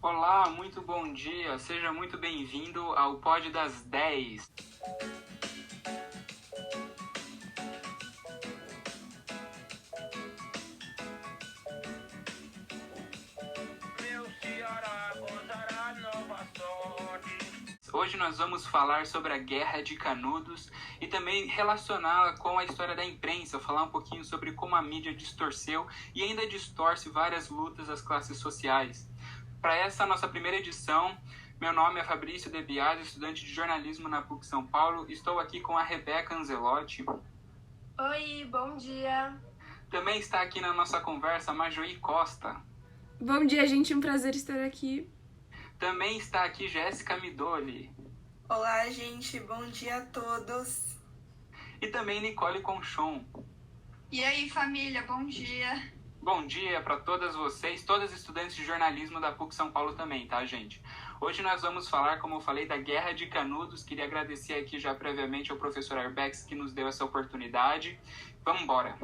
Olá, muito bom dia. Seja muito bem-vindo ao Pod das 10. Hoje nós vamos falar sobre a Guerra de Canudos e também relacioná-la com a história da imprensa, falar um pouquinho sobre como a mídia distorceu e ainda distorce várias lutas das classes sociais. Para essa nossa primeira edição, meu nome é Fabrício De Biasi, estudante de jornalismo na PUC São Paulo. Estou aqui com a Rebeca Anzelotti. Oi, bom dia. Também está aqui na nossa conversa a Majoí Costa. Bom dia, gente. Um prazer estar aqui. Também está aqui Jéssica Midoli. Olá, gente. Bom dia a todos. E também Nicole Conchon. E aí, família, bom dia. Bom dia para todas vocês, todas estudantes de jornalismo da PUC São Paulo também, tá, gente? Hoje nós vamos falar, como eu falei, da Guerra de Canudos. Queria agradecer aqui já previamente ao professor Arbex que nos deu essa oportunidade. Vamos embora.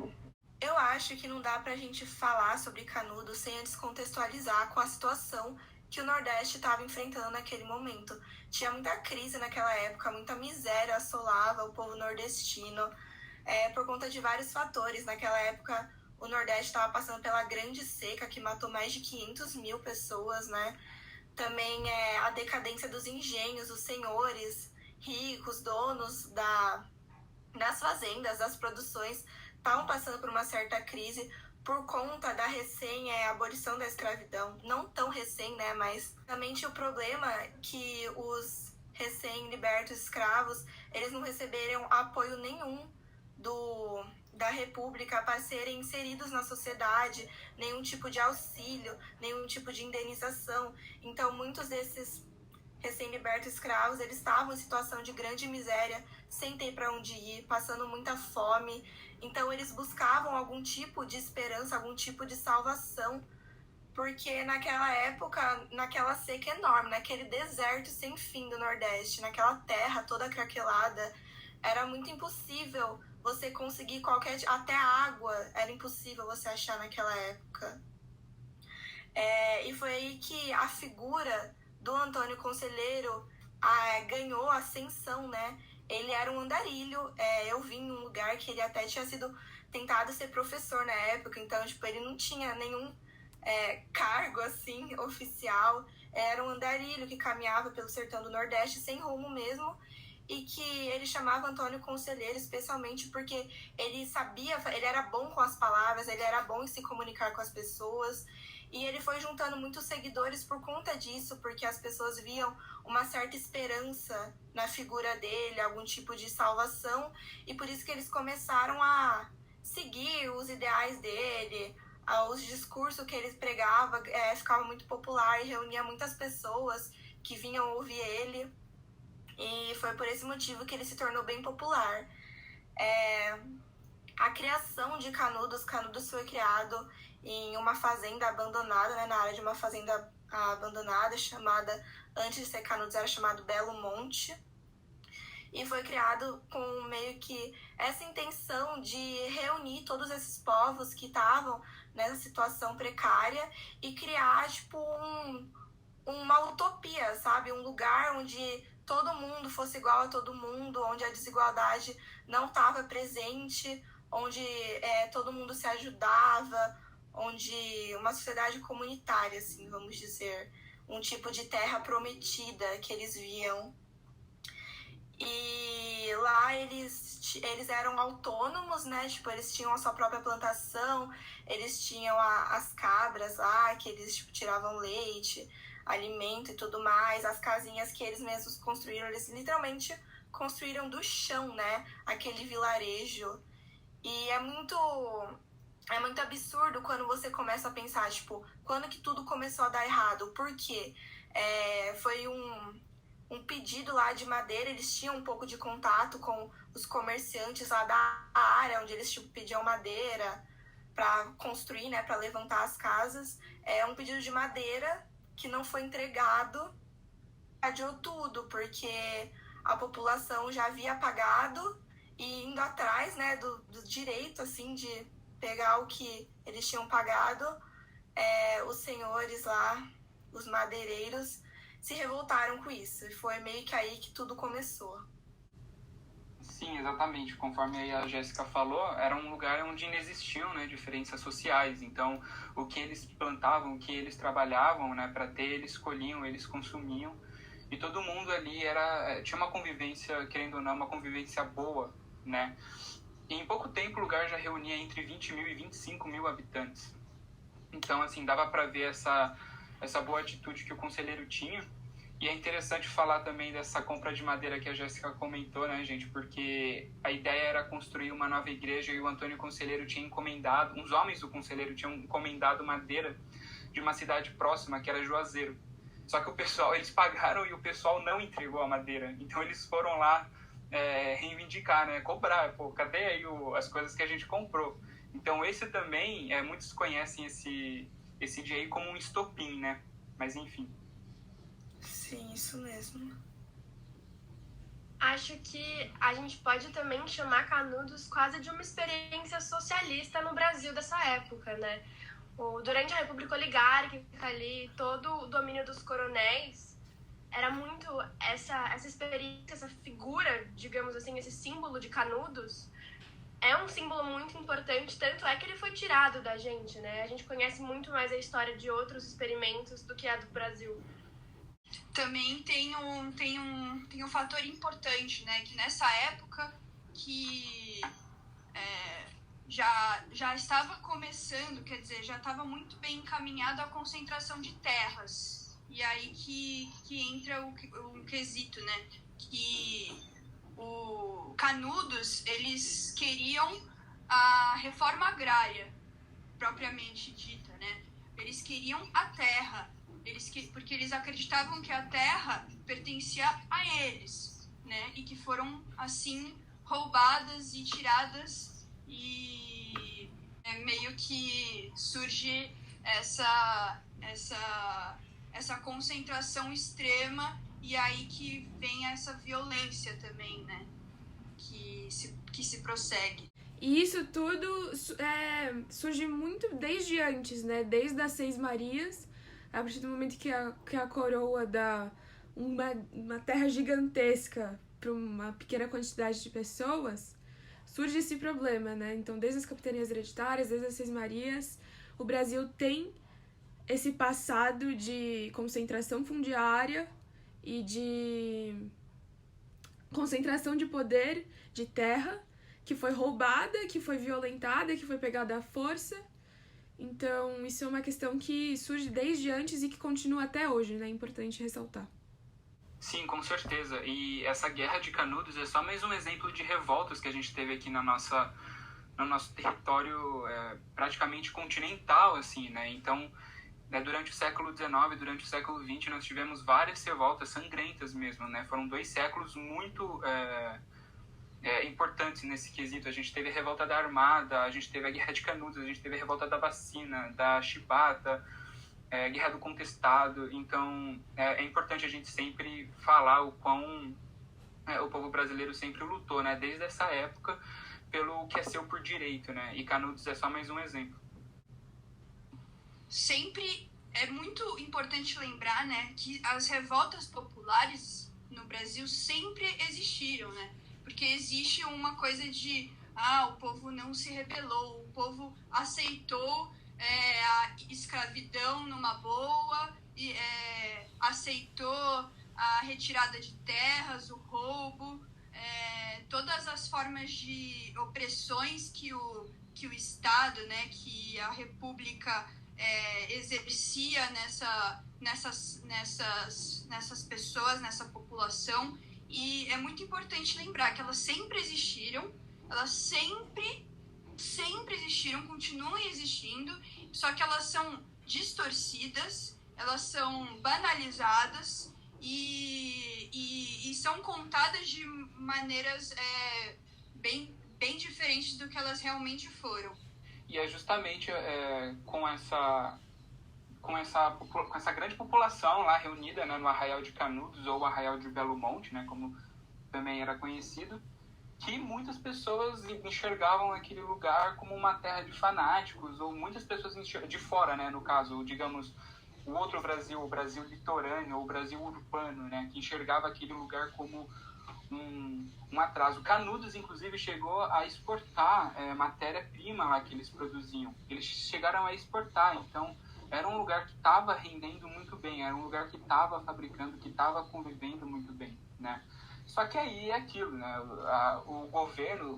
Eu acho que não dá pra gente falar sobre Canudos sem antes contextualizar com a situação que o Nordeste estava enfrentando naquele momento. Tinha muita crise naquela época, muita miséria assolava o povo nordestino, por conta de vários fatores. Naquela época, o Nordeste estava passando pela grande seca, que matou mais de 500 mil pessoas, né? Também a decadência dos engenhos, os senhores ricos, donos das fazendas, das produções, estavam passando por uma certa crise por conta da abolição da escravidão. Não tão recém, né? Mas realmente o problema é que os recém-libertos escravos, eles não receberam apoio nenhum da República para serem inseridos na sociedade, nenhum tipo de auxílio, nenhum tipo de indenização. Então, muitos desses recém-libertos escravos, eles estavam em situação de grande miséria, sem ter para onde ir, passando muita fome. Então, eles buscavam algum tipo de esperança, algum tipo de salvação, porque naquela época, naquela seca enorme, naquele deserto sem fim do Nordeste, naquela terra toda craquelada, era muito impossível você conseguir até água era impossível você achar naquela época. E foi aí que a figura do Antônio Conselheiro ganhou ascensão, né? Ele era um andarilho. Eu vi em um lugar que ele até tinha sido tentado ser professor na época, então, ele não tinha nenhum cargo, assim, oficial. Era um andarilho que caminhava pelo sertão do Nordeste sem rumo mesmo, e que ele chamava Antônio Conselheiro especialmente porque ele era bom com as palavras, ele era bom em se comunicar com as pessoas, e ele foi juntando muitos seguidores por conta disso, porque as pessoas viam uma certa esperança na figura dele, algum tipo de salvação, e por isso que eles começaram a seguir os ideais dele, os discursos que ele pregava, ficava muito popular e reunia muitas pessoas que vinham ouvir ele. E foi por esse motivo que ele se tornou bem popular. A criação de Canudos foi criado em uma fazenda abandonada, né, na área de uma fazenda abandonada, antes de ser Canudos, era chamado Belo Monte. E foi criado com meio que essa intenção de reunir todos esses povos que estavam nessa situação precária e criar, uma utopia, sabe? Um lugar onde todo mundo fosse igual a todo mundo, onde a desigualdade não estava presente, onde todo mundo se ajudava, onde uma sociedade comunitária, assim, vamos dizer, um tipo de terra prometida que eles viam. E lá eles eram autônomos, né? Eles tinham a sua própria plantação, eles tinham as cabras lá, que eles tiravam leite, alimento e tudo mais. As casinhas que eles mesmos construíram, eles literalmente construíram do chão, né? Aquele vilarejo. E é muito absurdo quando você começa a pensar, quando que tudo começou a dar errado? Por quê? Foi um pedido lá de madeira, eles tinham um pouco de contato com os comerciantes lá da área, onde eles pediam madeira para construir, né, para levantar as casas. Um pedido de madeira que não foi entregado, adiou tudo, porque a população já havia pagado e indo atrás, né, do direito, assim, de pegar o que eles tinham pagado, os senhores lá os madeireiros se revoltaram com isso. E foi meio que aí que tudo começou. Sim, exatamente. Conforme a Jéssica falou, era um lugar onde não existiam, né, diferenças sociais. Então, o que eles plantavam, o que eles trabalhavam, né, para ter, eles colhiam, eles consumiam. E todo mundo ali tinha uma convivência, querendo ou não, uma convivência boa, né? E em pouco tempo o lugar já reunia entre 20 mil e 25 mil habitantes. Então, assim, dava para ver essa boa atitude que o conselheiro tinha. E é interessante falar também dessa compra de madeira que a Jéssica comentou, né, gente? Porque a ideia era construir uma nova igreja e o Antônio Conselheiro tinha encomendado, uns homens do conselheiro tinham encomendado madeira de uma cidade próxima, que era Juazeiro. Só que o pessoal, eles pagaram e o pessoal não entregou a madeira. Então eles foram lá reivindicar, né? Cobrar, pô, cadê aí as coisas que a gente comprou? Então esse também, muitos conhecem esse dia aí como um estopim, né? Mas enfim. Sim, isso mesmo. Acho que a gente pode também chamar Canudos quase de uma experiência socialista no Brasil dessa época, né? Durante a República Oligárquica ali, todo o domínio dos coronéis, era muito essa experiência, essa figura, digamos assim, esse símbolo de Canudos, é um símbolo muito importante, tanto é que ele foi tirado da gente, né? A gente conhece muito mais a história de outros experimentos do que a do Brasil. Também tem um fator importante, né? Que nessa época que já estava começando, quer dizer, já estava muito bem encaminhado a concentração de terras. E aí que entra o quesito, né? Que o Canudos, eles queriam a reforma agrária, propriamente dita, né? Eles queriam a terra. Porque eles acreditavam que a terra pertencia a eles, né? E que foram, assim, roubadas e tiradas, e meio que surge essa concentração extrema, e aí que vem essa violência também, né? Que se prossegue. E isso tudo surge muito desde antes, né? Desde as Seis Marias, a partir do momento que a coroa dá uma terra gigantesca para uma pequena quantidade de pessoas, surge esse problema, né? Então, desde as capitanias hereditárias, desde as Seis Marias, o Brasil tem esse passado de concentração fundiária e de concentração de poder de terra que foi roubada, que foi violentada, que foi pegada à força. Então, isso é uma questão que surge desde antes e que continua até hoje, né? É importante ressaltar. Sim, com certeza. E essa Guerra de Canudos é só mais um exemplo de revoltas que a gente teve aqui no nosso território praticamente continental, assim, né? Então, durante o século XIX, durante o século XX, nós tivemos várias revoltas sangrentas mesmo, né? Foram 2 séculos muito importantes nesse quesito. A gente teve a Revolta da Armada, a gente teve a Guerra de Canudos, a gente teve a Revolta da Vacina, da Chibata, Guerra do Contestado. Então, é importante a gente sempre falar o quão o povo brasileiro sempre lutou, né? Desde essa época, pelo que é seu por direito, né? E Canudos é só mais um exemplo. Sempre é muito importante lembrar, né, que as revoltas populares no Brasil sempre existiram, né? Porque existe uma coisa de, o povo não se rebelou, o povo aceitou a escravidão numa boa, aceitou a retirada de terras, o roubo, todas as formas de opressões que o Estado, né, que a República exercia nessas pessoas, nessa população. E é muito importante lembrar que elas sempre existiram, continuam existindo, só que elas são distorcidas, elas são banalizadas e são contadas de maneiras bem diferentes do que elas realmente foram. E é justamente com essa grande população lá reunida, né, no Arraial de Canudos ou Arraial de Belo Monte, né, como também era conhecido, que muitas pessoas enxergavam aquele lugar como uma terra de fanáticos, ou muitas pessoas de fora, né, no caso, digamos, o outro Brasil, o Brasil litorâneo, ou o Brasil urbano, né, que enxergava aquele lugar como um atraso. Canudos, inclusive, chegou a exportar matéria-prima lá que eles produziam. Eles chegaram a exportar, então era um lugar que estava rendendo muito bem, era um lugar que estava fabricando, que estava convivendo muito bem, né? Só que aí é aquilo, né? O governo,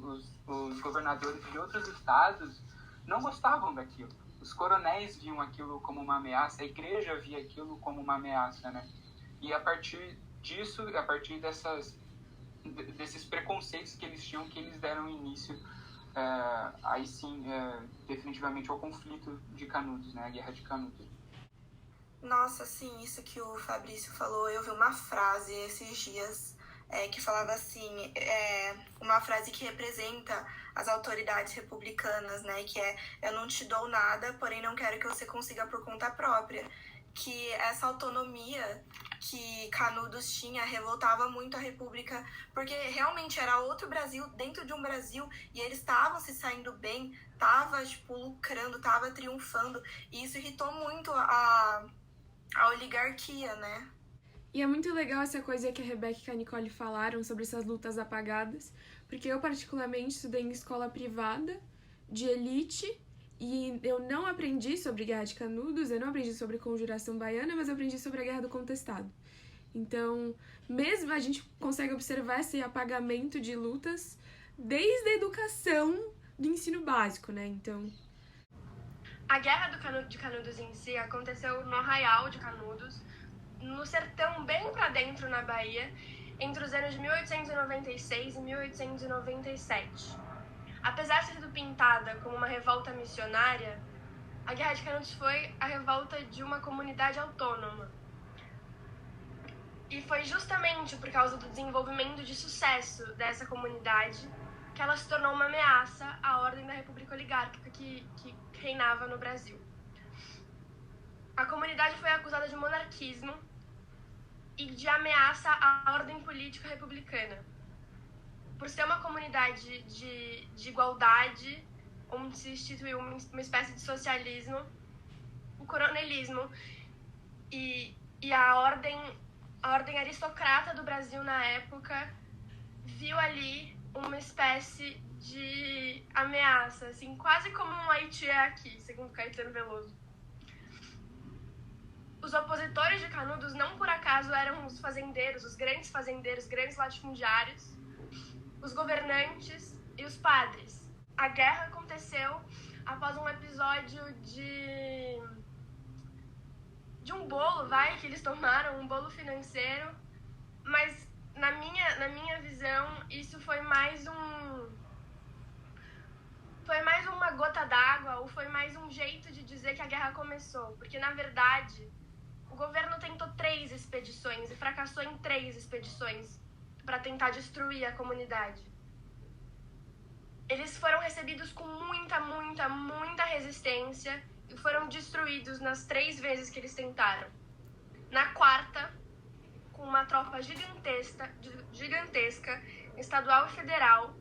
os governadores de outros estados não gostavam daquilo. Os coronéis viam aquilo como uma ameaça, a igreja via aquilo como uma ameaça, né? E a partir disso, a partir desses preconceitos que eles tinham, que eles deram início, aí sim, definitivamente ao conflito de Canudos, né? A Guerra de Canudos. Nossa, sim, isso que o Fabrício falou, eu vi uma frase esses dias que falava assim, uma frase que representa as autoridades republicanas, né, que eu não te dou nada, porém não quero que você consiga por conta própria, que essa autonomia que Canudos tinha revoltava muito a República, porque realmente era outro Brasil dentro de um Brasil, e eles estavam se saindo bem, estavam, tipo, lucrando, estavam triunfando, e isso irritou muito a oligarquia, né? E é muito legal essa coisa que a Rebeca e a Nicole falaram sobre essas lutas apagadas, porque eu particularmente estudei em escola privada, de elite, e eu não aprendi sobre Guerra de Canudos, eu não aprendi sobre Conjuração Baiana, mas eu aprendi sobre a Guerra do Contestado. Então, mesmo a gente consegue observar esse apagamento de lutas desde a educação do ensino básico, né? Então, a Guerra de Canudos em si aconteceu no Arraial de Canudos, no sertão bem pra dentro na Bahia, entre os anos de 1896 e 1897. Apesar de ter sido pintada como uma revolta missionária, a Guerra de Canudos foi a revolta de uma comunidade autônoma. E foi justamente por causa do desenvolvimento de sucesso dessa comunidade que ela se tornou uma ameaça à ordem da República Oligárquica que reinava no Brasil. A comunidade foi acusada de monarquismo e de ameaça à ordem política republicana. Por ser uma comunidade de igualdade, onde se instituiu uma espécie de socialismo, o coronelismo e a ordem aristocrata do Brasil na época viu ali uma espécie de ameaça, assim, quase como um Haiti é aqui, segundo Caetano Veloso. Os opositores de Canudos não por acaso eram os fazendeiros, grandes latifundiários, os governantes e os padres. A guerra aconteceu após um episódio de um bolo, que eles tomaram, um bolo financeiro, mas na minha visão isso foi mais uma gota d'água, ou foi mais um jeito de dizer que a guerra começou, porque na verdade o governo tentou 3 expedições e fracassou em 3 expedições para tentar destruir a comunidade. Eles foram recebidos com muita resistência e foram destruídos nas 3 vezes que eles tentaram. Na 4ª, com uma tropa gigantesca, estadual e federal,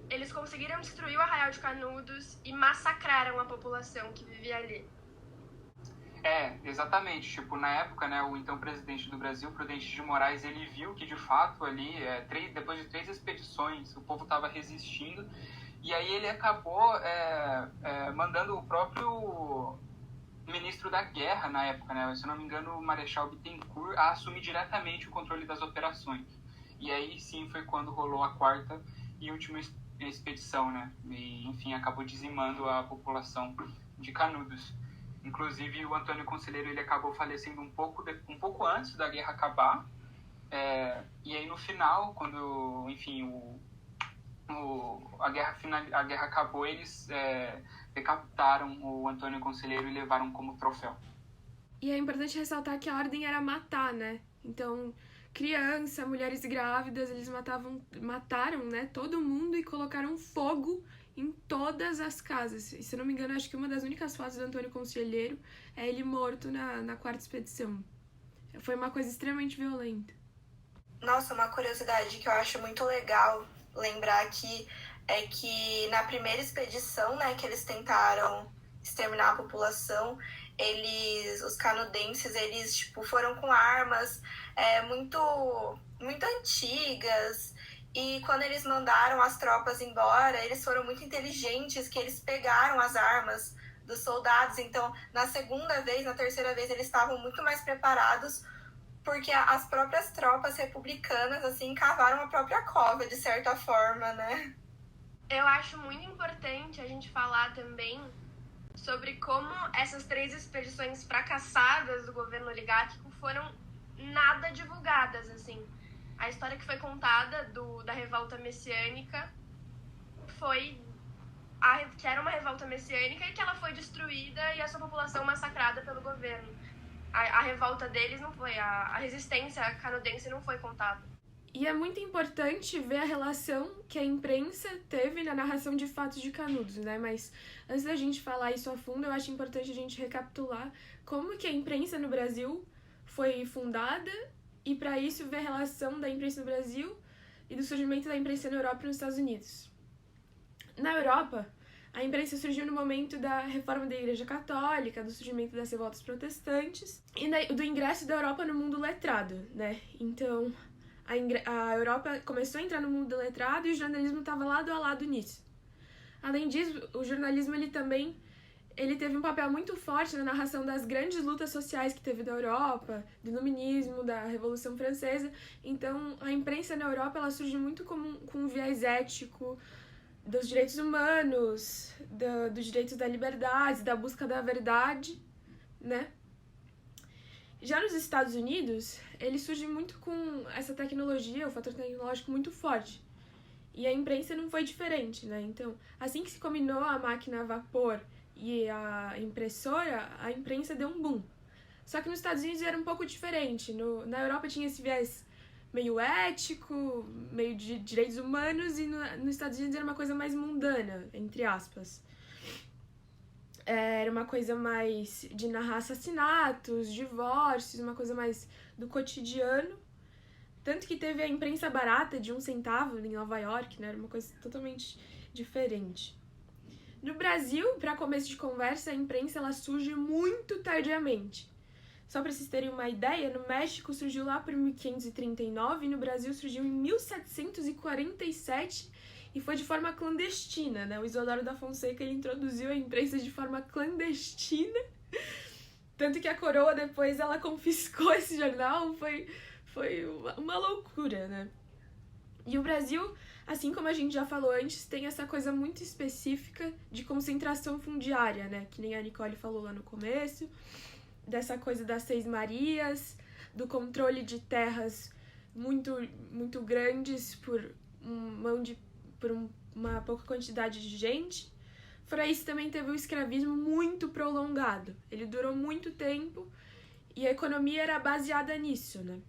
eles conseguiram destruir o Arraial de Canudos e massacraram a população que vivia ali. Exatamente. Tipo, na época, né, o então presidente do Brasil, Prudente de Moraes, ele viu que, de fato, ali, depois de 3 expedições, o povo estava resistindo, e aí ele acabou mandando o próprio ministro da guerra na época, né, se eu não me engano, o Marechal Bittencourt, a assumir diretamente o controle das operações. E aí, sim, foi quando rolou a 4ª e última expedição, né, e, enfim, acabou dizimando a população de Canudos. Inclusive, o Antônio Conselheiro ele acabou falecendo um pouco antes da guerra acabar. E aí, no final, quando, enfim, a guerra acabou, eles decapitaram o Antônio Conselheiro e levaram como troféu. E é importante ressaltar que a ordem era matar, né? Então, criança, mulheres grávidas, eles mataram, né, todo mundo e colocaram fogo em todas as casas. E, se eu não me engano, acho que uma das únicas fotos do Antônio Conselheiro é ele morto na 4ª expedição. Foi uma coisa extremamente violenta. Nossa, uma curiosidade que eu acho muito legal lembrar aqui é que na primeira expedição, né, que eles tentaram exterminar a população, os canudenses, eles tipo, foram com armas muito, muito antigas. E quando eles mandaram as tropas embora, eles foram muito inteligentes, que eles pegaram as armas dos soldados. Então, na segunda vez, na terceira vez, eles estavam muito mais preparados, porque as próprias tropas republicanas, assim, cavaram a própria cova, de certa forma, né? Eu acho muito importante a gente falar também sobre como essas 3 expedições fracassadas do governo oligárquico foram nada divulgadas, assim. A história que foi contada da revolta messiânica foi que era uma revolta messiânica e que ela foi destruída e a sua população massacrada pelo governo. A revolta deles não foi, a resistência canadense não foi contada. E é muito importante ver a relação que a imprensa teve na narração de fatos de Canudos, né? Mas antes da gente falar isso a fundo, eu acho importante a gente recapitular como que a imprensa no Brasil foi fundada e, para isso, ver a relação da imprensa no Brasil e do surgimento da imprensa na Europa e nos Estados Unidos. Na Europa, a imprensa surgiu no momento da reforma da Igreja Católica, do surgimento das revoltas protestantes e do ingresso da Europa no mundo letrado, né? Então, a Europa começou a entrar no mundo letrado e o jornalismo estava lado a lado nisso. Além disso, o jornalismo ele teve um papel muito forte na narração das grandes lutas sociais que teve na Europa, do iluminismo, da Revolução Francesa. Então, a imprensa na Europa ela surge muito com um viés ético, dos direitos humanos, dos direitos da liberdade, da busca da verdade, né? Já nos Estados Unidos, ele surge muito com essa tecnologia, o fator tecnológico muito forte. E a imprensa não foi diferente, né? Então, assim que se combinou a máquina a vapor e a impressora, a imprensa deu um boom. Só que nos Estados Unidos era um pouco diferente. Na Europa tinha esse viés meio ético, meio de direitos humanos, e nos Estados Unidos era uma coisa mais mundana, entre aspas. Era uma coisa mais de narrar assassinatos, divórcios, uma coisa mais do cotidiano. Tanto que teve a imprensa barata de 1 centavo em Nova York, né? Era uma coisa totalmente diferente. No Brasil, para começo de conversa, a imprensa ela surge muito tardiamente. Só para vocês terem uma ideia, no México surgiu lá por 1539 e no Brasil surgiu em 1747 e foi de forma clandestina, né? O Isidoro da Fonseca ele introduziu a imprensa de forma clandestina, tanto que a coroa depois ela confiscou esse jornal, foi uma loucura, né? E o Brasil, assim como a gente já falou antes, tem essa coisa muito específica de concentração fundiária, né? Que nem a Nicole falou lá no começo, dessa coisa das 6 Marias, do controle de terras muito, muito grandes por uma pouca quantidade de gente. Fora isso, também teve o escravismo muito prolongado. Ele durou muito tempo e a economia era baseada nisso, né?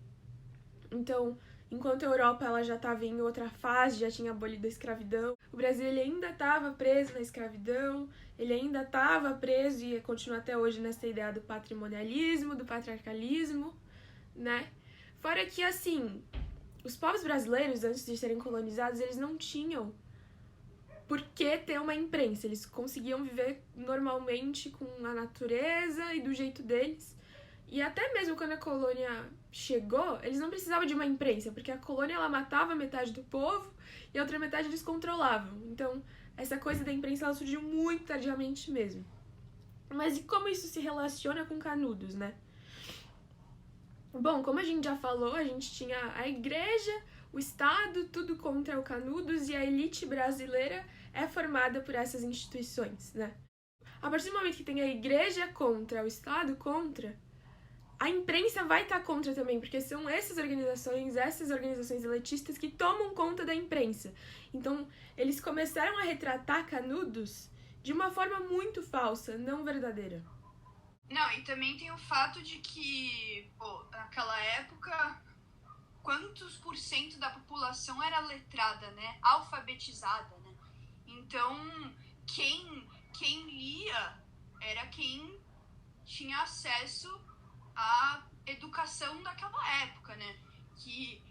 Então, enquanto a Europa ela já estava em outra fase, já tinha abolido a escravidão, o Brasil ele ainda estava preso na escravidão, ele ainda estava preso e continua até hoje nessa ideia do patrimonialismo, do patriarcalismo, né? Fora que, assim, os povos brasileiros, antes de serem colonizados, eles não tinham por que ter uma imprensa. Eles conseguiam viver normalmente com a natureza e do jeito deles. E até mesmo quando a colônia chegou, eles não precisavam de uma imprensa, porque a colônia ela matava metade do povo e a outra metade eles controlavam. Então, essa coisa da imprensa ela surgiu muito tardiamente mesmo. Mas e como isso se relaciona com Canudos, né? Bom, como a gente já falou, a gente tinha a igreja, o Estado, tudo contra o Canudos, e a elite brasileira é formada por essas instituições, né? A partir do momento que tem a igreja contra, o Estado contra, a imprensa vai estar contra também, porque são essas organizações elitistas que tomam conta da imprensa. Então, eles começaram a retratar Canudos de uma forma muito falsa, não verdadeira. Não, e também tem o fato de que, naquela época, quantos por cento da população era letrada, né? Alfabetizada, né? Então, quem lia era quem tinha acesso à educação daquela época, né? Que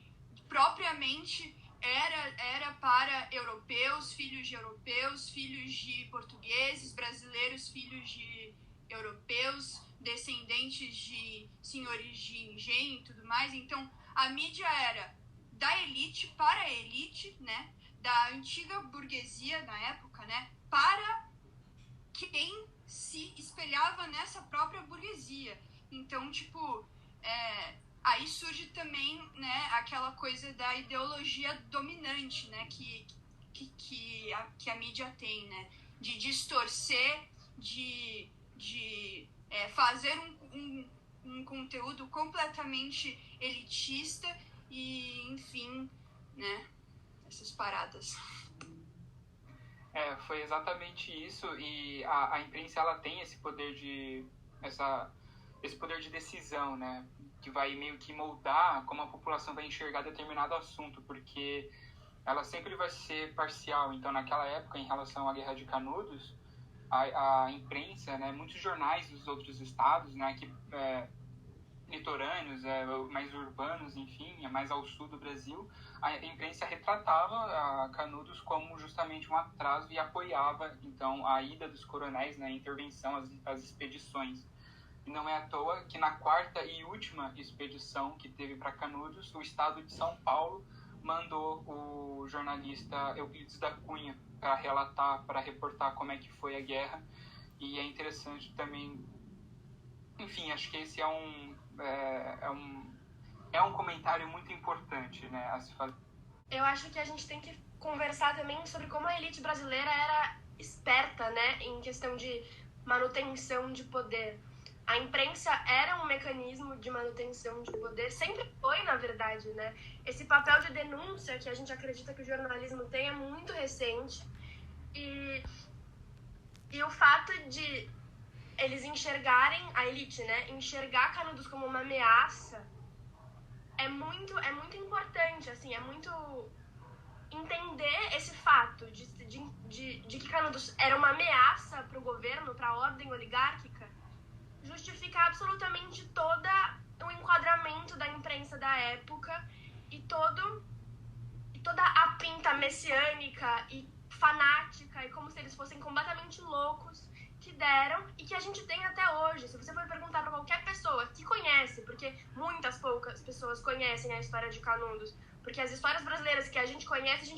propriamente era para europeus, filhos de portugueses, brasileiros, filhos de europeus, descendentes de senhores de engenho e tudo mais. Então, a mídia era da elite para a elite, né? Da antiga burguesia na época, né? Para quem se espelhava nessa própria burguesia. Então, tipo, aí surge também, né, aquela coisa da ideologia dominante, né, que a mídia tem, né, de distorcer, de fazer um conteúdo completamente elitista e, enfim, né, essas paradas. Foi exatamente isso, e a imprensa ela tem esse poder de decisão, né, que vai meio que moldar como a população vai enxergar determinado assunto, porque ela sempre vai ser parcial. Então, naquela época, em relação à Guerra de Canudos, a imprensa, né, muitos jornais dos outros estados, né, que litorâneos, mais urbanos, enfim, mais ao sul do Brasil, a imprensa retratava a Canudos como justamente um atraso e apoiava, então, a ida dos coronéis, né, a intervenção, as expedições. E não é à toa que na quarta e última expedição que teve para Canudos, o estado de São Paulo mandou o jornalista Euclides da Cunha para relatar, para reportar como é que foi a guerra. E é interessante também, enfim, acho que esse é um comentário muito importante, né, a se fazer. Eu acho que a gente tem que conversar também sobre como a elite brasileira era esperta, né, em questão de manutenção de poder. A imprensa era um mecanismo de manutenção de poder, sempre foi, na verdade, né? Esse papel de denúncia que a gente acredita que o jornalismo tem é muito recente. E o fato de eles enxergarem, a elite, né? Enxergar Canudos como uma ameaça é muito importante, assim, é muito entender esse fato de que Canudos era uma ameaça para o governo, para a ordem oligárquica, justifica absolutamente todo o enquadramento da imprensa da época e toda a pinta messiânica e fanática e como se eles fossem completamente loucos que deram e que a gente tem até hoje. Se você for perguntar para qualquer pessoa que conhece, porque muitas poucas pessoas conhecem a história de Canudos, porque as histórias brasileiras que a gente conhece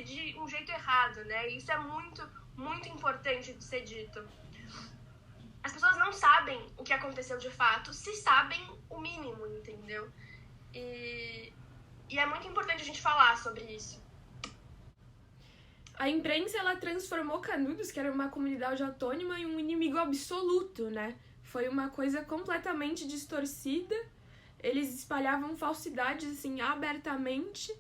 de um jeito errado, né? E isso é muito, muito importante de ser dito. As pessoas não sabem o que aconteceu de fato, se sabem o mínimo, entendeu? E é muito importante a gente falar sobre isso. A imprensa, ela transformou Canudos, que era uma comunidade autônoma, em um inimigo absoluto, né? Foi uma coisa completamente distorcida. Eles espalhavam falsidades, assim, abertamente.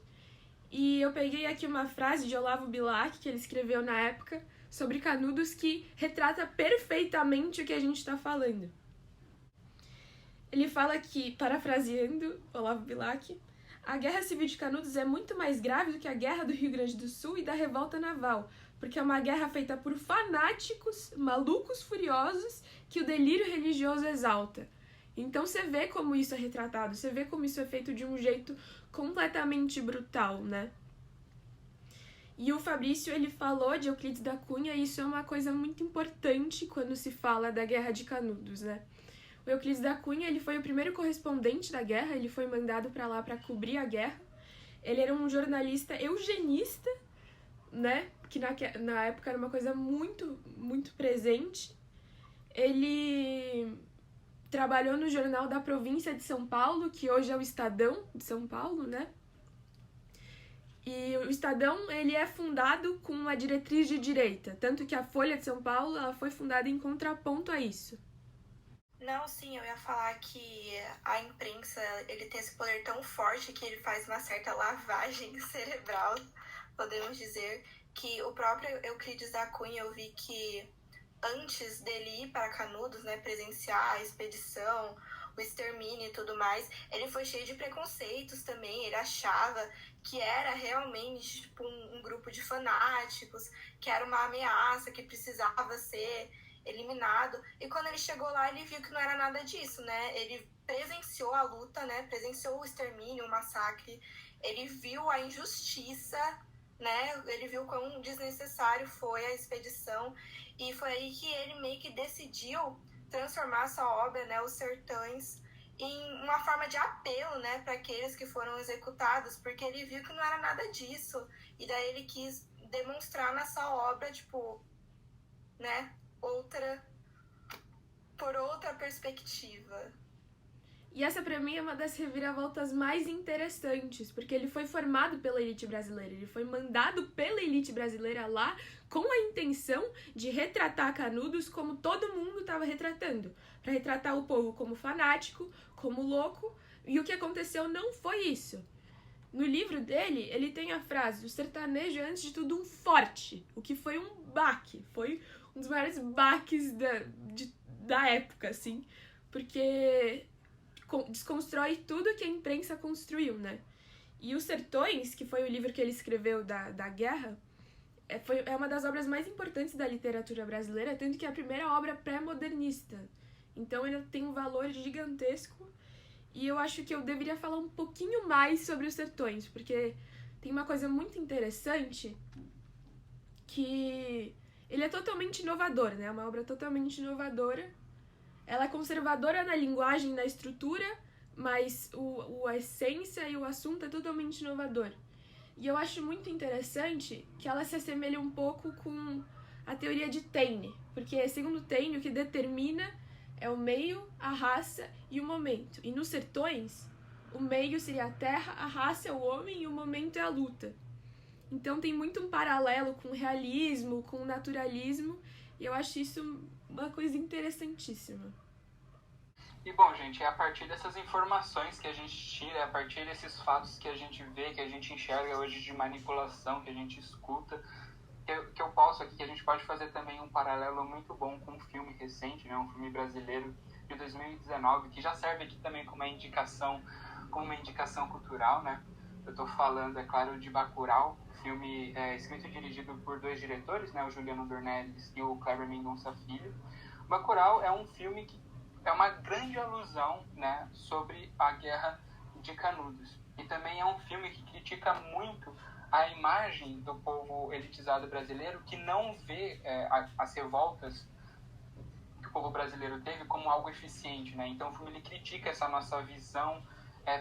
E eu peguei aqui uma frase de Olavo Bilac, que ele escreveu na época, sobre Canudos, que retrata perfeitamente o que a gente está falando. Ele fala que, parafraseando Olavo Bilac, a Guerra Civil de Canudos é muito mais grave do que a Guerra do Rio Grande do Sul e da Revolta Naval, porque é uma guerra feita por fanáticos, malucos furiosos, que o delírio religioso exalta. Então você vê como isso é retratado, você vê como isso é feito de um jeito completamente brutal, né? E o Fabrício, ele falou de Euclides da Cunha, e isso é uma coisa muito importante quando se fala da Guerra de Canudos, né? O Euclides da Cunha, ele foi o primeiro correspondente da guerra, ele foi mandado para lá para cobrir a guerra. Ele era um jornalista eugenista, né? Que na época era uma coisa muito, muito presente. Ele trabalhou no jornal da província de São Paulo, que hoje é o Estadão de São Paulo, né? E o Estadão, ele é fundado com uma diretriz de direita, tanto que a Folha de São Paulo, ela foi fundada em contraponto a isso. Não, sim, eu ia falar que a imprensa, ele tem esse poder tão forte que ele faz uma certa lavagem cerebral, podemos dizer, que o próprio Euclides da Cunha, eu vi que antes dele ir para Canudos, né, presenciar a expedição, o extermínio e tudo mais, ele foi cheio de preconceitos também. Ele achava que era realmente tipo, um grupo de fanáticos, que era uma ameaça, que precisava ser eliminado. E quando ele chegou lá, ele viu que não era nada disso, né? Ele presenciou a luta, né? Presenciou o extermínio, o massacre. Ele viu a injustiça, né? Ele viu quão desnecessário foi a expedição. E foi aí que ele meio que decidiu transformar essa obra, né, Os Sertões, em uma forma de apelo, né, para aqueles que foram executados, porque ele viu que não era nada disso, e daí ele quis demonstrar nessa obra, tipo, né, por outra perspectiva. E essa pra mim é uma das reviravoltas mais interessantes, porque ele foi formado pela elite brasileira, ele foi mandado pela elite brasileira lá com a intenção de retratar Canudos como todo mundo estava retratando, para retratar o povo como fanático, como louco, e o que aconteceu não foi isso. No livro dele, ele tem a frase: o sertanejo é antes de tudo um forte, o que foi um baque, foi um dos maiores baques da época, assim, porque desconstrói tudo que a imprensa construiu, né? E Os Sertões, que foi o livro que ele escreveu da guerra, é uma das obras mais importantes da literatura brasileira, tanto que é a primeira obra pré-modernista. Então ele tem um valor gigantesco, e eu acho que eu deveria falar um pouquinho mais sobre Os Sertões, porque tem uma coisa muito interessante, que ele é totalmente inovador, né? É uma obra totalmente inovadora. Ela é conservadora na linguagem, na estrutura, mas a essência e o assunto é totalmente inovador. E eu acho muito interessante que ela se assemelha um pouco com a teoria de Taine, porque, segundo Taine, o que determina é o meio, a raça e o momento. E nos Sertões, o meio seria a terra, a raça é o homem e o momento é a luta. Então tem muito um paralelo com o realismo, com o naturalismo, e eu acho isso uma coisa interessantíssima. E bom, gente, é a partir dessas informações que a gente tira, é a partir desses fatos que a gente vê, que a gente enxerga hoje de manipulação, que a gente escuta, que eu posso aqui, que a gente pode fazer também um paralelo muito bom com um filme recente, né, um filme brasileiro de 2019, que já serve aqui também como uma indicação cultural, né? Eu tô falando, é claro, de Bacurau, filme escrito e dirigido por 2 diretores, né, o Juliano Dornelles e o Kleber Mendonça Filho. Bacurau é um filme que é uma grande alusão, né, sobre a Guerra de Canudos. E também é um filme que critica muito a imagem do povo elitizado brasileiro, que não vê as revoltas que o povo brasileiro teve como algo eficiente, né? Então o filme ele critica essa nossa visão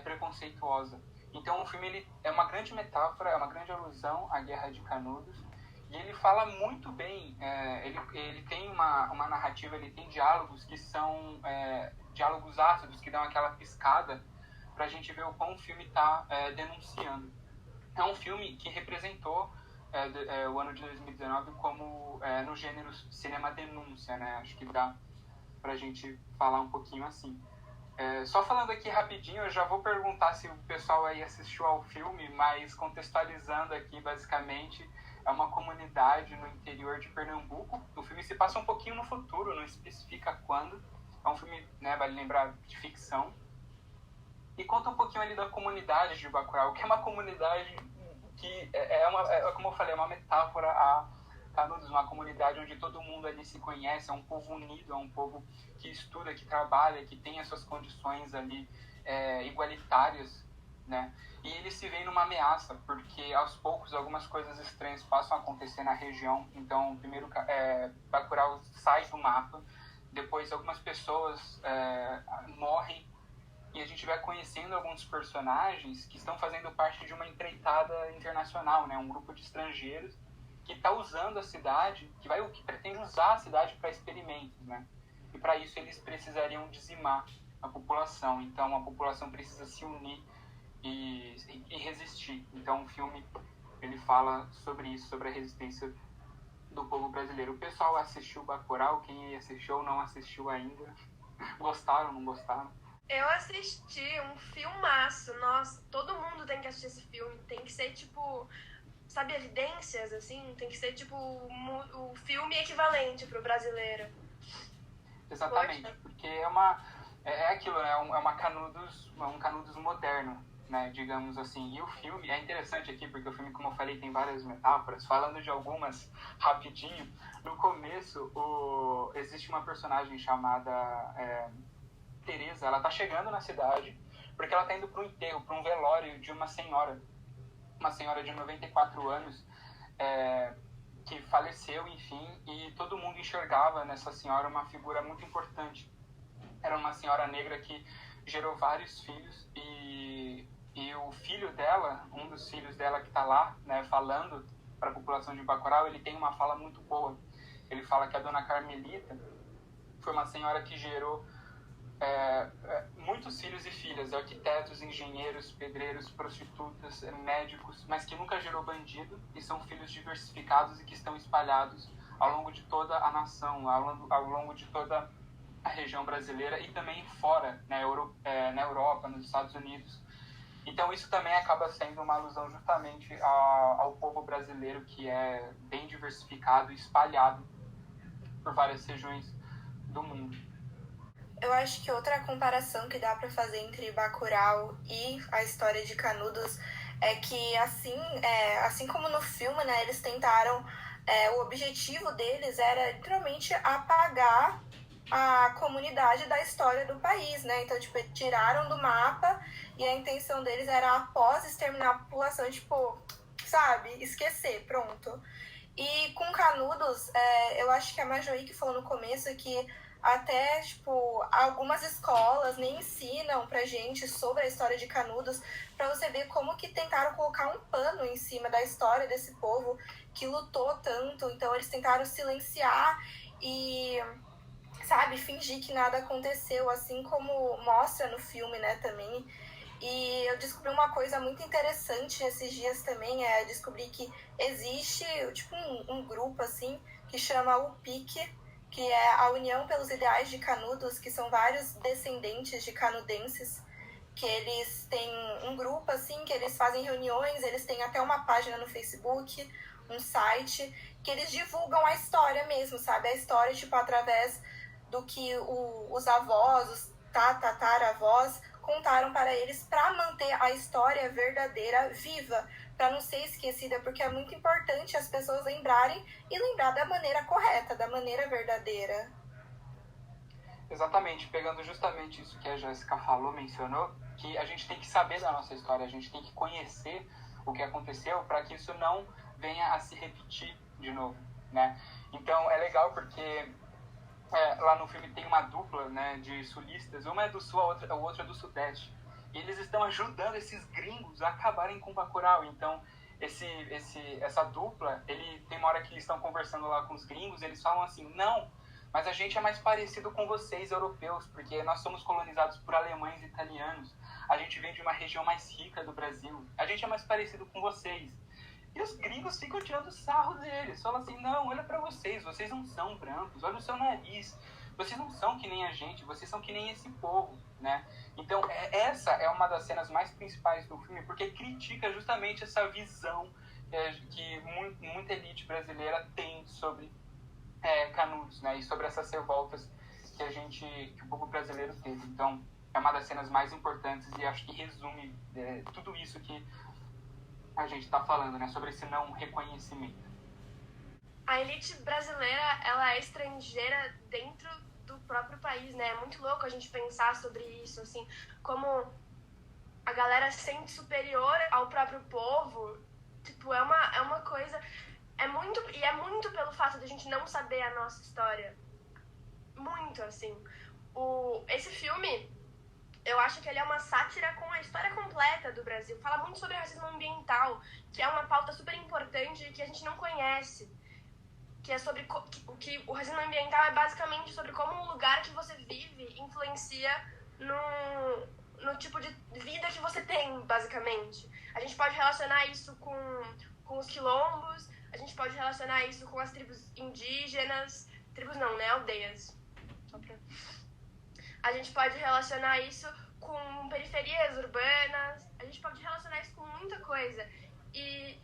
preconceituosa. Então o filme ele é uma grande metáfora, é uma grande alusão à Guerra de Canudos, e ele fala muito bem, ele tem uma narrativa, ele tem diálogos que são diálogos ácidos, que dão aquela piscada para a gente ver o quão o filme está denunciando. É um filme que representou o ano de 2019 como no gênero cinema denúncia, né? Acho que dá pra gente falar um pouquinho assim. Só falando aqui rapidinho, eu já vou perguntar se o pessoal aí assistiu ao filme, mas contextualizando aqui, basicamente, é uma comunidade no interior de Pernambuco. O filme se passa um pouquinho no futuro, não especifica quando. É um filme, né, vale lembrar, de ficção. E conta um pouquinho ali da comunidade de Bacurau, que é uma comunidade que como eu falei, é uma metáfora a Canudos, uma comunidade onde todo mundo ali se conhece, é um povo unido, é um povo que estuda, que trabalha, que tem as suas condições ali igualitárias, né? E eles se veem numa ameaça, porque aos poucos algumas coisas estranhas passam a acontecer na região. Então, primeiro, Bacurau sai do mapa, depois algumas pessoas morrem, e a gente vai conhecendo alguns personagens que estão fazendo parte de uma empreitada internacional, né? Um grupo de estrangeiros que está usando a cidade, que pretende usar a cidade para experimentos, né? E para isso eles precisariam dizimar a população. Então a população precisa se unir e resistir. Então o filme ele fala sobre isso, sobre a resistência do povo brasileiro. O pessoal assistiu Bacurau, quem assistiu ou não assistiu ainda, gostaram, não gostaram? Eu assisti um filmaço, nossa, todo mundo tem que assistir esse filme, tem que ser tipo, sabe, evidências, assim, tem que ser tipo o filme equivalente pro brasileiro. Exatamente, Poxa. porque é aquilo, né, um Canudos moderno, né, digamos assim. E o filme é interessante aqui, porque o filme, como eu falei, tem várias metáforas, falando de algumas rapidinho. No começo, existe uma personagem chamada Teresa, ela tá chegando na cidade, porque ela tá indo para um enterro, para um velório de uma senhora de 94 anos, que faleceu, enfim, e todo mundo enxergava nessa senhora uma figura muito importante. Era uma senhora negra que gerou vários filhos e o filho dela, um dos filhos dela que está lá, né, falando para a população de Bacurau, ele tem uma fala muito boa. Ele fala que a dona Carmelita foi uma senhora que gerou muitos filhos e filhas, arquitetos, engenheiros, pedreiros, prostitutas, médicos, mas que nunca gerou bandido, e são filhos diversificados e que estão espalhados ao longo de toda a nação, ao longo de toda a região brasileira e também fora, na Europa, nos Estados Unidos. Então isso também acaba sendo uma alusão justamente ao povo brasileiro, que é bem diversificado e espalhado por várias regiões do mundo. Eu acho que outra comparação que dá para fazer entre Bacurau e a história de Canudos é que, assim como no filme, né, eles tentaram, o objetivo deles era literalmente apagar a comunidade da história do país, né? Então, tipo, tiraram do mapa e a intenção deles era, após exterminar a população, tipo, sabe, esquecer, pronto. E com Canudos, eu acho que a Majoí que falou no começo que até, tipo, algumas escolas nem ensinam pra gente sobre a história de Canudos, pra você ver como que tentaram colocar um pano em cima da história desse povo que lutou tanto. Então eles tentaram silenciar e, sabe, fingir que nada aconteceu, assim como mostra no filme, né, também. E eu descobri uma coisa muito interessante esses dias também, descobri que existe, tipo, um grupo, assim, que chama o PIC, que é a União pelos Ideais de Canudos, que são vários descendentes de canudenses, que eles têm um grupo, assim, que eles fazem reuniões, eles têm até uma página no Facebook, um site, que eles divulgam a história mesmo, sabe? A história, tipo, através do que os avós, os tataravós contaram para eles, para manter a história verdadeira viva, para não ser esquecida, porque é muito importante as pessoas lembrarem e lembrar da maneira correta, da maneira verdadeira. Exatamente, pegando justamente isso que a Jéssica falou, mencionou, que a gente tem que saber da nossa história, a gente tem que conhecer o que aconteceu para que isso não venha a se repetir de novo, né? Então é legal porque lá no filme tem uma dupla, né, de sulistas, uma é do sul, a outra é do sudeste, e eles estão ajudando esses gringos a acabarem com Bacurau. Então essa dupla, tem uma hora que eles estão conversando lá com os gringos, eles falam assim, não, mas a gente é mais parecido com vocês, europeus, porque nós somos colonizados por alemães e italianos, a gente vem de uma região mais rica do Brasil, a gente é mais parecido com vocês. E os gringos ficam tirando sarro deles, falam assim, não, olha pra vocês não são brancos, olha o seu nariz, vocês não são que nem a gente, vocês são que nem esse povo, né? Então essa é uma das cenas mais principais do filme, porque critica justamente essa visão que muita elite brasileira tem sobre Canudos, né? E sobre essas revoltas que o povo brasileiro teve. Então é uma das cenas mais importantes e acho que resume tudo isso que a gente está falando, né, sobre esse não reconhecimento. A elite brasileira, ela é estrangeira dentro do próprio país, né? É muito louco a gente pensar sobre isso, assim, como a galera se sente superior ao próprio povo. Tipo, é uma coisa... é muito pelo fato de a gente não saber a nossa história. Muito, assim. Esse filme... eu acho que ele é uma sátira com a história completa do Brasil. Fala muito sobre racismo ambiental, que é uma pauta super importante e que a gente não conhece. Que é sobre o racismo ambiental é basicamente sobre como o lugar que você vive influencia no tipo de vida que você tem, basicamente. A gente pode relacionar isso com os quilombos, a gente pode relacionar isso com as tribos indígenas. Tribos não, né? Aldeias. A gente pode relacionar isso com periferias urbanas, a gente pode relacionar isso com muita coisa. E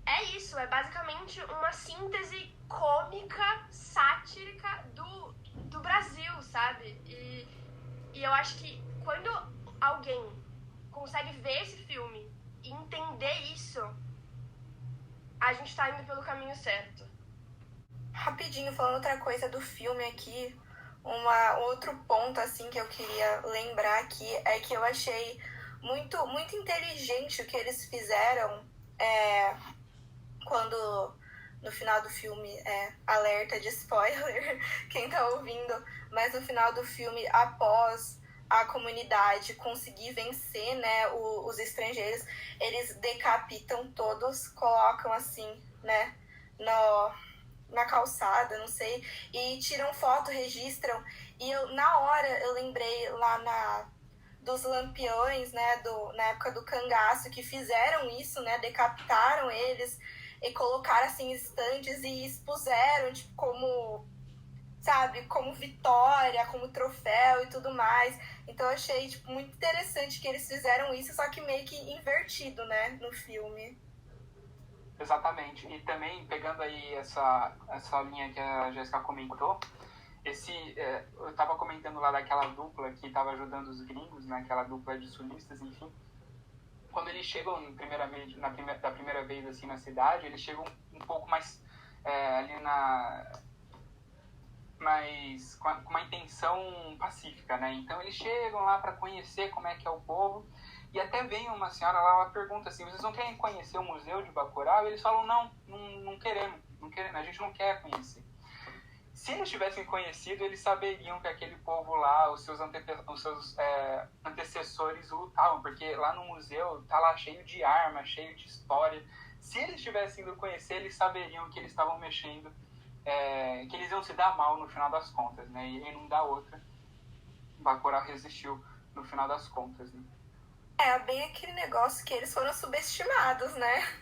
é isso, é basicamente uma síntese cômica, sátrica do Brasil, sabe? E eu acho que quando alguém consegue ver esse filme e entender isso, a gente tá indo pelo caminho certo. Rapidinho, falando outra coisa do filme aqui, outro ponto assim que eu queria lembrar aqui é que eu achei muito, muito inteligente o que eles fizeram quando no final do filme, alerta de spoiler, quem tá ouvindo, mas no final do filme, após a comunidade conseguir vencer, né, os estrangeiros, eles decapitam todos, colocam assim, né, na calçada, não sei, e tiram foto, registram, e na hora eu lembrei lá dos lampiões, né, na época do cangaço, que fizeram isso, né, decapitaram eles e colocaram assim estantes e expuseram, tipo, como, sabe, como vitória, como troféu e tudo mais. Então eu achei, tipo, muito interessante que eles fizeram isso, só que meio que invertido, né, no filme. Exatamente. E também, pegando aí essa linha que a Jéssica comentou, eu estava comentando lá daquela dupla que estava ajudando os gringos, né, aquela dupla de sulistas, enfim. Quando eles chegam da primeira vez assim na cidade, eles chegam um pouco mais ali com uma intenção pacífica, né? Então eles chegam lá para conhecer como é que é o povo, e até vem uma senhora lá, ela pergunta assim: vocês não querem conhecer o Museu de Bacurau? E eles falam: não queremos, a gente não quer conhecer. Se eles tivessem conhecido, eles saberiam que aquele povo lá, os seus antecessores lutavam, porque lá no museu tá lá cheio de arma, cheio de história. Se eles tivessem ido conhecer, eles saberiam que eles estavam mexendo, que eles iam se dar mal no final das contas, né? E não dá outra. Bacurau resistiu no final das contas, né? Bem aquele negócio que eles foram subestimados, né?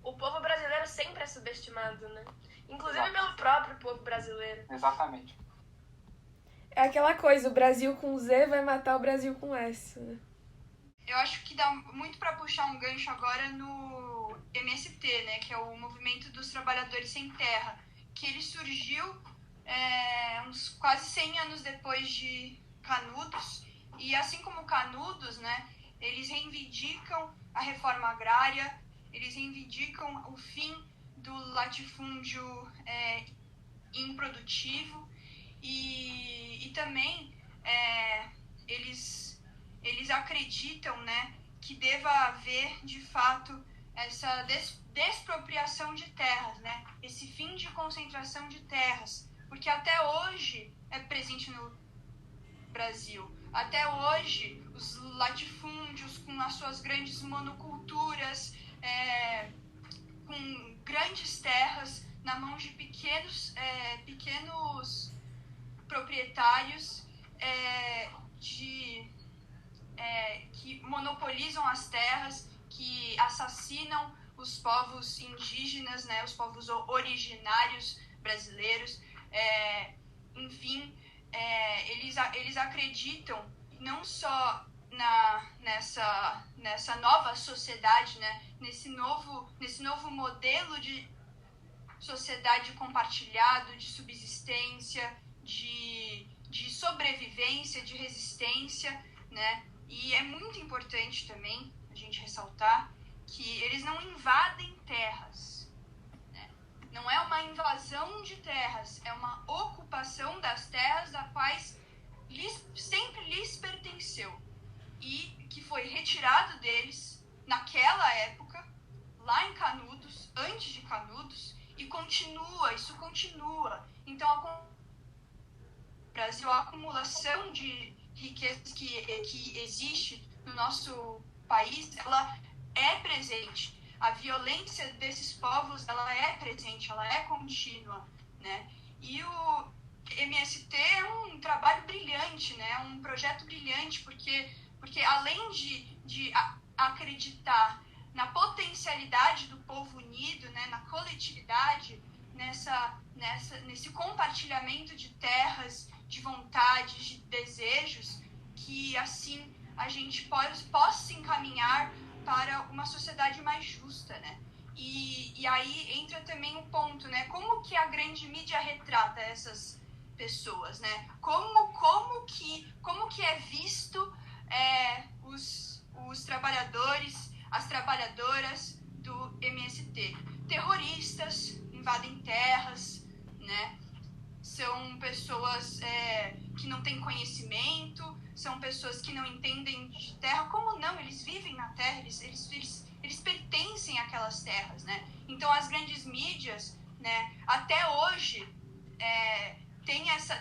O povo brasileiro sempre é subestimado, né? Inclusive Exato. pelo próprio povo brasileiro. Exatamente. É aquela coisa, o Brasil com Z vai matar o Brasil com S, né? Eu acho que dá muito para puxar um gancho agora no MST, né, que é o Movimento dos Trabalhadores Sem Terra, que ele surgiu uns quase 100 anos depois de Canudos, e assim como Canudos, né, eles reivindicam a reforma agrária, eles reivindicam o fim do latifúndio improdutivo, e também eles acreditam, né, que deva haver, de fato, essa despropriação de terras, né, esse fim de concentração de terras, porque até hoje é presente no Brasil. Até hoje, os latifúndios, com as suas grandes monoculturas, com grandes terras na mão de pequenos proprietários que monopolizam as terras, que assassinam os povos indígenas, né, os povos originários brasileiros. Enfim, eles acreditam não só nessa nova sociedade, né, nesse novo modelo de sociedade compartilhado, de subsistência, de sobrevivência, de resistência, né? E é muito importante também a gente ressaltar que eles não invadem terras, né? Não é uma invasão de terras, é uma ocupação das terras das quais sempre lhes pertenceu e que foi retirado deles naquela época, lá em Canudos, antes de Canudos, e isso continua. Então, no Brasil, a acumulação de riquezas que existe no nosso país, ela é presente. A violência desses povos, ela é presente, ela é contínua, né? E o MST é um trabalho brilhante, né? Um projeto brilhante, porque além de acreditar na potencialidade do povo unido, né, na coletividade, nesse compartilhamento de terras, de vontades, de desejos, que assim a gente possa se encaminhar para uma sociedade mais justa, né? E aí entra também o ponto, né? Como que a grande mídia retrata essas pessoas, né? Como que é visto os trabalhadores, as trabalhadoras do MST? Terroristas, invadem terras, né? São pessoas que não têm conhecimento, são pessoas que não entendem de terra. Como não? Eles vivem na terra, eles pertencem àquelas terras, né? Então, as grandes mídias, né, até hoje, tem essa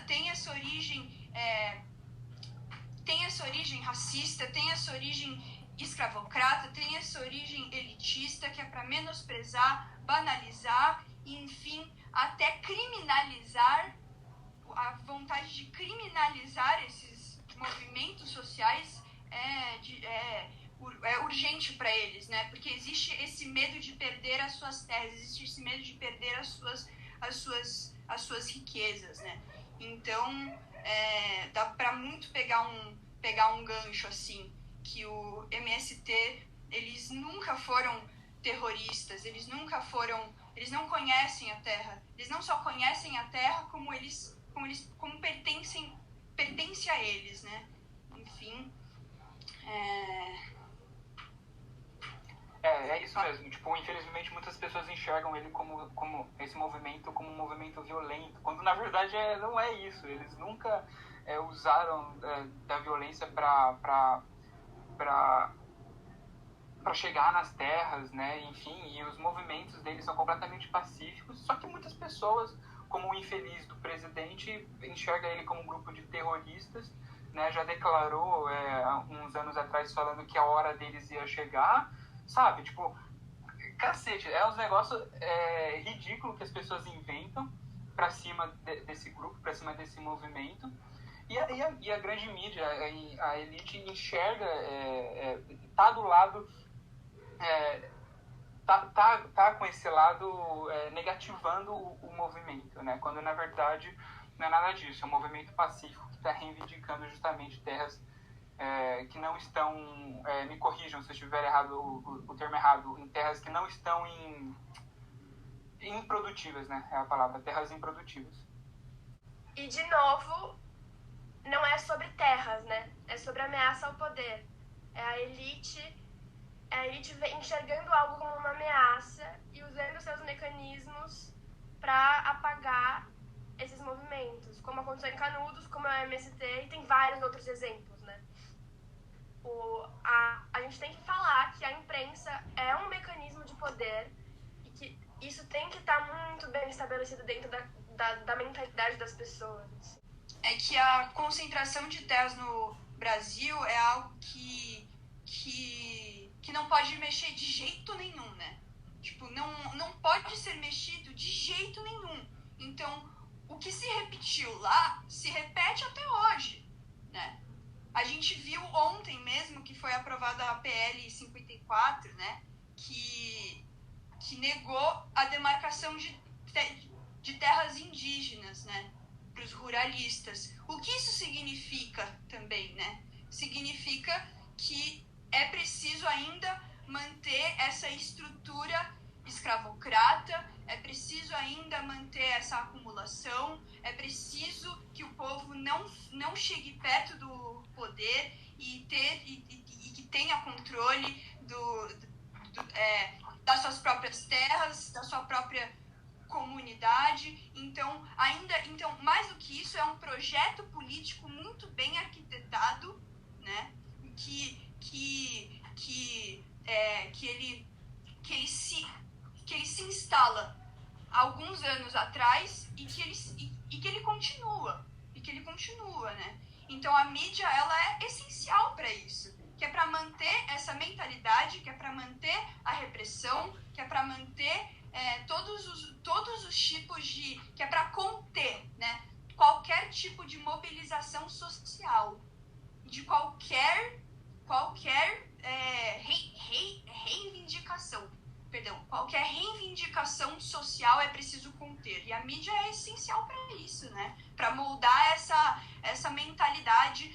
origem racista, tem essa origem escravocrata, tem essa origem elitista, que é para menosprezar, banalizar e, enfim, até criminalizar. A vontade de criminalizar esses movimentos sociais é urgente para eles, né? Porque existe esse medo de perder as suas terras, existe esse medo de perder as suas riquezas, né? Então, dá para muito pegar um gancho, assim, que o MST, eles nunca foram terroristas, eles não conhecem a terra, eles não só conhecem a terra, como pertence a eles, né? Enfim, É isso mesmo. Tipo, infelizmente muitas pessoas enxergam ele como esse movimento como um movimento violento, quando na verdade não é isso. Eles nunca usaram da violência para chegar nas terras, né? Enfim, e os movimentos deles são completamente pacíficos, só que muitas pessoas, como o infeliz do presidente, enxerga ele como um grupo de terroristas, né? Já declarou há uns anos atrás falando que a hora deles ia chegar, sabe? Tipo, cacete, uns negócios ridículos que as pessoas inventam pra cima desse grupo, pra cima desse movimento. E a grande mídia, a elite enxerga, tá do lado, tá com esse lado negativando o movimento, né? Quando na verdade não é nada disso, é um movimento pacífico que está reivindicando justamente terras que não estão, me corrijam se eu estiver errado, o termo errado, em terras que não estão improdutivas, né? É a palavra, terras improdutivas. E de novo, não é sobre terras, né? É sobre ameaça ao poder. É a elite enxergando algo como uma ameaça e usando seus mecanismos para apagar esses movimentos, como aconteceu em Canudos, como é o MST, e tem vários outros exemplos, né? A gente tem que falar que a imprensa é um mecanismo de poder e que isso tem que estar muito bem estabelecido dentro da mentalidade das pessoas. É que a concentração de terras no Brasil é algo que não pode mexer de jeito nenhum, né? Tipo, não pode ser mexido de jeito nenhum. Então, o que se repetiu lá, se repete até hoje, né? A gente viu ontem mesmo que foi aprovada a PL 54, né? Que negou a demarcação de terras indígenas, né? Para os ruralistas. O que isso significa também, né? Significa que é preciso ainda manter essa estrutura escravocrata, é preciso ainda manter essa acumulação, é preciso que o povo não chegue perto do poder e que tenha controle das suas próprias terras, da sua própria comunidade. Então, mais do que isso, é um projeto político muito bem arquitetado, né? Que ele se instala alguns anos atrás e que ele continua, né? Então a mídia, ela é essencial para isso, que é para manter essa mentalidade, que é para manter a repressão, que é para manter todos os tipos que é para conter, né, qualquer tipo de mobilização social, de qualquer qualquer reivindicação social é preciso conter. E a mídia é essencial para isso, né? Para moldar essa mentalidade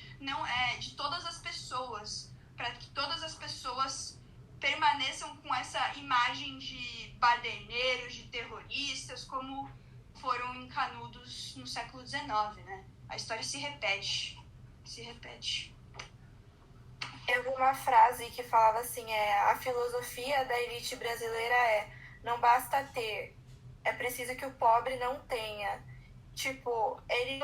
de todas as pessoas, para que todas as pessoas permaneçam com essa imagem de baderneiros, de terroristas, como foram em Canudos no século XIX, né? A história se repete. Eu vi uma frase que falava assim, a filosofia da elite brasileira não basta ter, é preciso que o pobre não tenha. Tipo, eles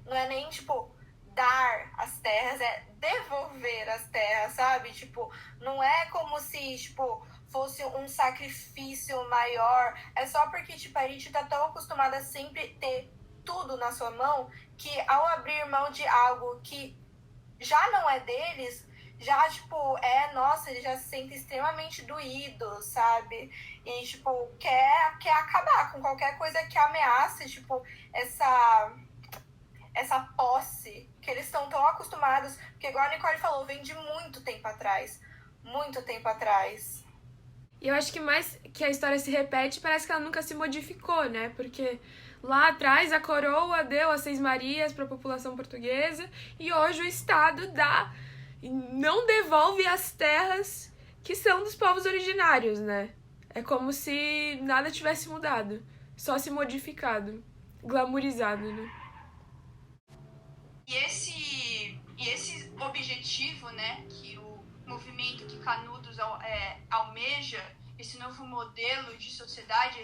não é nem, tipo, dar as terras, é devolver as terras, sabe? Tipo, não é como se, tipo, fosse um sacrifício maior. É só porque, tipo, a gente tá tão acostumada a sempre ter tudo na sua mão, que ao abrir mão de algo que já não é deles, já, tipo, nossa, ele já se sente extremamente doído, sabe? E, tipo, quer acabar com qualquer coisa que ameace, tipo, essa posse que eles estão tão acostumados, porque igual a Nicole falou, vem de muito tempo atrás. Muito tempo atrás. E eu acho que mais que a história se repete, parece que ela nunca se modificou, né? Porque lá atrás a coroa deu as 6 Marias para a população portuguesa e hoje o Estado dá e não devolve as terras que são dos povos originários, né? É como se nada tivesse mudado, só se modificado, glamourizado, né? E esse objetivo, né, que o movimento que Canudos almeja, esse novo modelo de sociedade,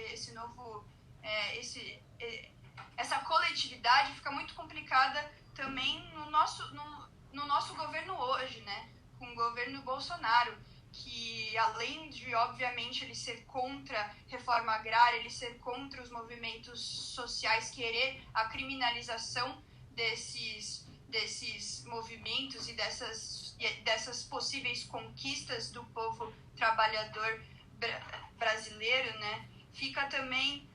essa coletividade fica muito complicada também no nosso governo hoje, né, com o governo Bolsonaro, que além de, obviamente, ele ser contra a reforma agrária, ele ser contra os movimentos sociais, querer a criminalização desses movimentos e dessas possíveis conquistas do povo trabalhador brasileiro, né? Fica também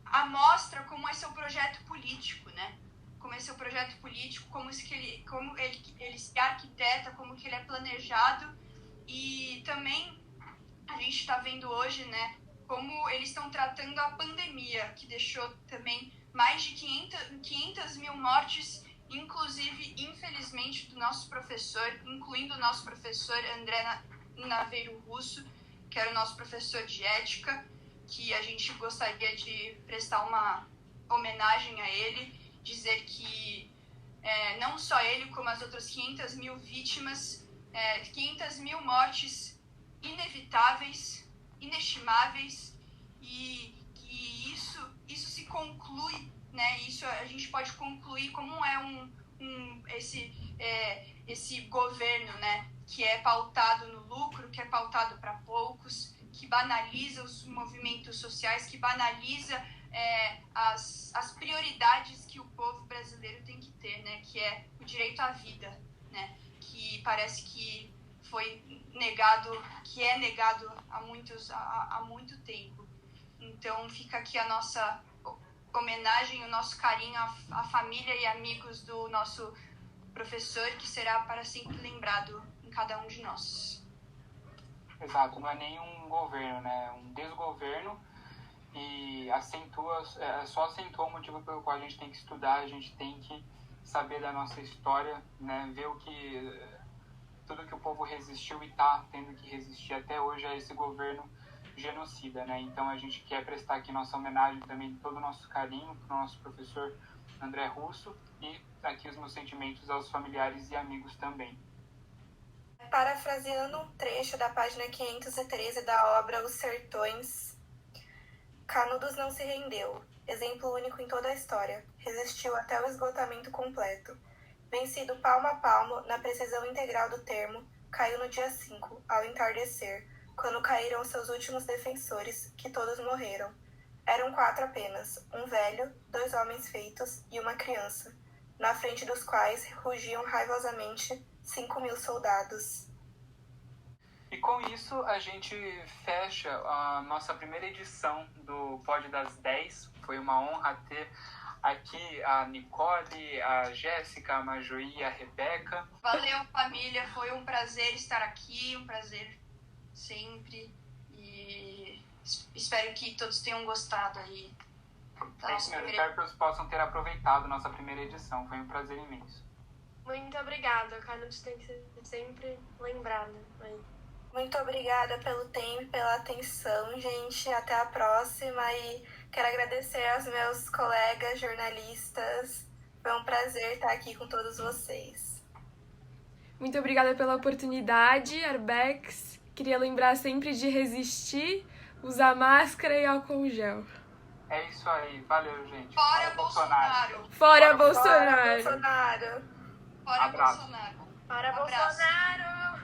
a mostra como é seu projeto político, né? Como é seu projeto político, como ele se arquiteta, como que ele é planejado. E também a gente está vendo hoje, né, como eles estão tratando a pandemia, que deixou também mais de 500 mil mortes, inclusive, infelizmente, do nosso professor, incluindo o nosso professor André Naveiro Russo, que era o nosso professor de ética, que a gente gostaria de prestar uma homenagem a ele, dizer que não só ele, como as outras 500 mil vítimas, 500 mil mortes inevitáveis, inestimáveis, e que isso se conclui, né? Isso a gente pode concluir como esse governo, né, que é pautado no lucro, que é pautado para poucos, que banaliza os movimentos sociais, que banaliza as prioridades que o povo brasileiro tem que ter, né, que é o direito à vida, né, que parece que foi negado, que é negado há muito tempo. Então fica aqui a nossa homenagem, o nosso carinho à família e amigos do nosso professor, que será para sempre lembrado em cada um de nós. Exato, não é nenhum governo, né? É um desgoverno, e só acentua o motivo pelo qual a gente tem que estudar, a gente tem que saber da nossa história, né? Ver tudo que o povo resistiu e está tendo que resistir até hoje a esse governo genocida, né? Então a gente quer prestar aqui nossa homenagem, também todo o nosso carinho para o nosso professor André Russo, e aqui os meus sentimentos aos familiares e amigos também. Parafraseando um trecho da página 513 da obra Os Sertões, Canudos não se rendeu, exemplo único em toda a história, resistiu até o esgotamento completo. Vencido palmo a palmo, na precisão integral do termo, caiu no dia 5, ao entardecer, quando caíram seus últimos defensores, que todos morreram. Eram 4 apenas, um velho, 2 homens feitos e uma criança, na frente dos quais rugiam raivosamente 5.000 soldados. E com isso a gente fecha a nossa primeira edição do Pod das 10. Foi uma honra ter aqui a Nicole, a Jéssica, a Majoí e a Rebeca. Valeu, família, foi um prazer estar aqui, um prazer sempre, e espero que todos tenham gostado aí. Espero que todos possam ter aproveitado nossa primeira edição, foi um prazer imenso. Muito obrigada, o Canudos tem que ser sempre lembrado. Muito obrigada pelo tempo e pela atenção, gente. Até a próxima, e quero agradecer aos meus colegas jornalistas. Foi um prazer estar aqui com todos vocês. Muito obrigada pela oportunidade, Arbex. Queria lembrar sempre de resistir, usar máscara e álcool gel. É isso aí. Valeu, gente. Fora Bolsonaro! Fora Fora Bolsonaro! Bolsonaro! Fora Abraço. Bolsonaro! Para Abraço. Bolsonaro!